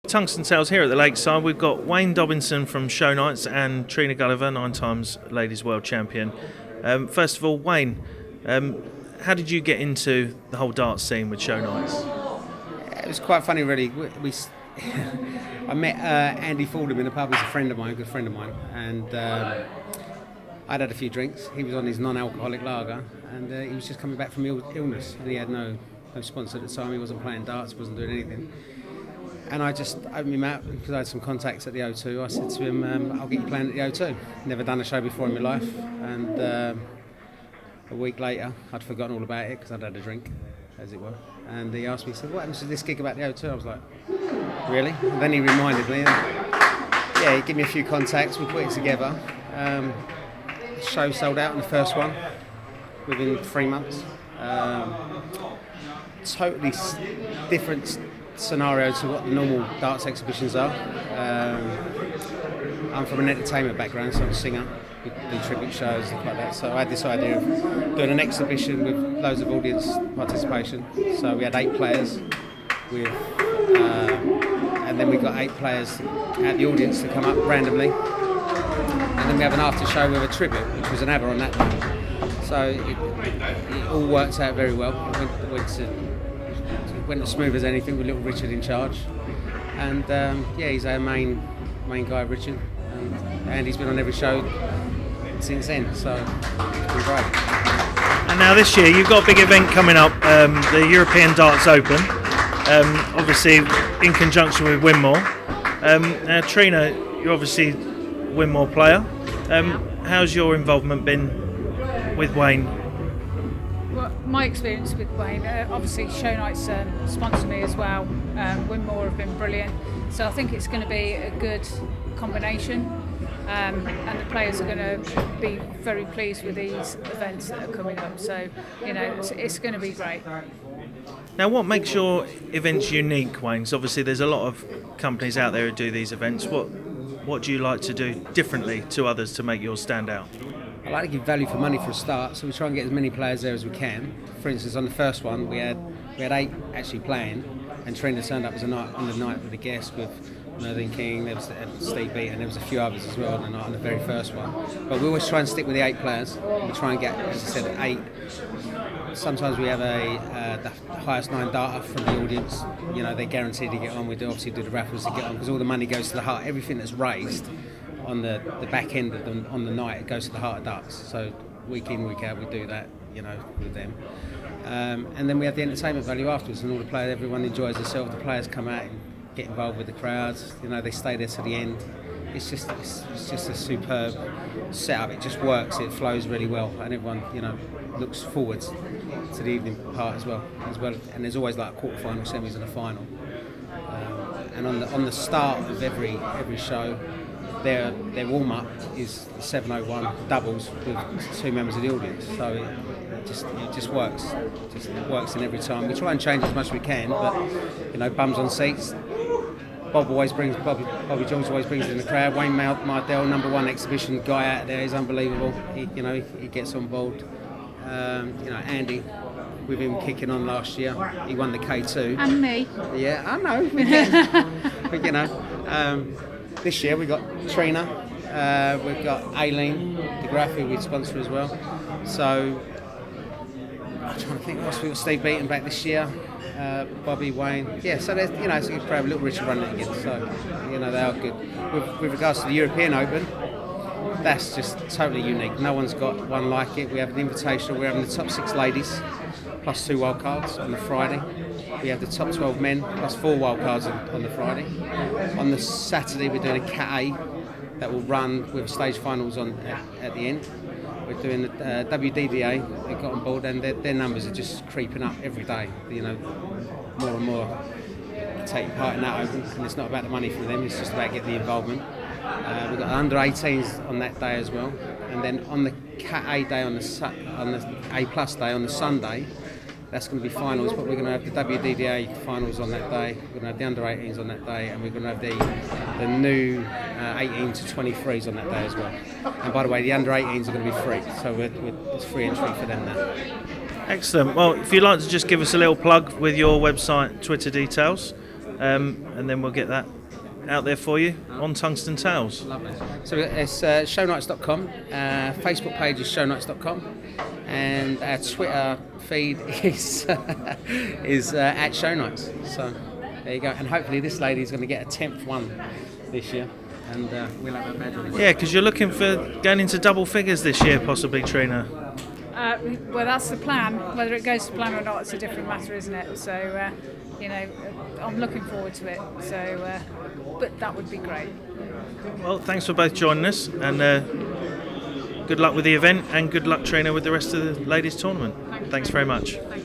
Tungsten Tales here at the Lakeside. We've got Wayne Dobinson from Show Nights and Trina Gulliver, 9 times Ladies World Champion. First of all, Wayne, how did you get into the whole darts scene with Show Nights? It was quite funny, really. I met Andy Fordham in a pub. He's a friend of mine, a good friend of mine, and I'd had a few drinks. He was on his non-alcoholic lager, and he was just coming back from illness, and he had no sponsor at the time. He wasn't playing darts, wasn't doing anything. And I just opened him out because I had some contacts at the O2. I said to him, I'll get you playing at the O2. Never done a show before in my life. And a week later, I'd forgotten all about it because I'd had a drink, as it were. And he asked me, he said, what happens to this gig about the O2? I was like, really? And then he reminded me, he gave me a few contacts, we put it together. The show sold out in the first one within 3 months. Totally different scenario to what the normal darts exhibitions are. I'm from an entertainment background, so I'm a singer, we do tribute shows, stuff like that. So I had this idea of doing an exhibition with loads of audience participation. So we had 8 players, and then we got 8 players at the audience to come up randomly. And then we have an after show with a tribute, which was an ABBA on that night. So it all worked out very well. Went as smooth as anything with little Richard in charge, and he's our main guy, Richard, and he's been on every show since then, so it's been great. And now this year you've got a big event coming up, the European Darts Open, obviously in conjunction with Winmore. Now Trina, you're obviously a Winmore player. How's your involvement been with Wayne? Well, my experience with Wayne, obviously Show Nights sponsor me as well. Winmore have been brilliant, so I think it's going to be a good combination, and the players are going to be very pleased with these events that are coming up. So it's going to be great. Now, what makes your events unique, Wayne? 'Cause obviously there's a lot of companies out there who do these events. What do you like to do differently to others to make yours stand out? I like to give value for money for a start, so we try and get as many players there as we can. For instance, on the first one, we had 8 actually playing, and Trina turned up on the night with a guest with Merlin King, there was Steve Beat, and there was a few others as well on the very first one. But we always try and stick with the 8 players. We try and get, as I said, 8. Sometimes we have the highest 9 darter from the audience. They're guaranteed to get on. We obviously do the raffles to get on because all the money goes to the heart. Everything that's raised on the back end of on the night, it goes to the heart of darts. So week in, week out, we do that, with them. And then we have the entertainment value afterwards, and all the players, everyone enjoys themselves. The players come out and get involved with the crowds. They stay there to the end. It's just a superb setup. It just works. It flows really well, and everyone, looks forwards to the evening part as well. And there's always like a quarter-final, semis, and a final. And on the start of every show, their warm-up is 7:01 doubles with 2 members of the audience. So it just works. It works in every time. We try and change as much as we can, but bums on seats. Bobby Jones always brings it in the crowd. Wayne Mardell, number 1 exhibition guy out there, is unbelievable. He gets on board. Andy, with him kicking on last year, he won the K2. And me. Yeah, I know. But this year we've got Trina, we've got Aileen DeGraff, who we sponsor as well. So I'm trying to think what else. We've got Steve Beaton back this year, Bobby, Wayne. Yeah, so there's it's a good crowd, a little Richard running it again. So they are good. With regards to the European Open, that's just totally unique. No one's got one like it. We have an invitational. We're having the top 6 ladies plus 2 wild cards on the Friday. We have the top 12 men plus 4 wild cards on the Friday. On the Saturday, we're doing a Cat A that will run with stage finals at the end. We're doing the WDDA. They got on board, and their numbers are just creeping up every day. More and more taking part in that open, and it's not about the money for them. It's just about getting the involvement. We've got under 18s on that day as well, and then on the Cat A day on the A plus day on the Sunday, that's going to be finals. But we're going to have the WDDA finals on that day. We're going to have the under 18s on that day, and we're going to have the new 18 to 23s on that day as well. And by the way, the under 18s are going to be free, so it's free entry for them now. Excellent. Well, if you'd like to just give us a little plug with your website, Twitter details, and then we'll get that out there for you on Tungsten Tales. Lovely. So it's shownights.com, Facebook page is shownights.com, and our Twitter feed is at shownights. So there you go. And hopefully this lady's going to get a 10th one this year, and we'll have a badge on it. Yeah, because you're looking for going into double figures this year, possibly, Trina. Well, that's the plan. Whether it goes to plan or not, it's a different matter, isn't it? So, I'm looking forward to it. So, but that would be great. Well, thanks for both joining us, and good luck with the event, and good luck, Trina, with the rest of the ladies' tournament. Thanks very much. Thank you.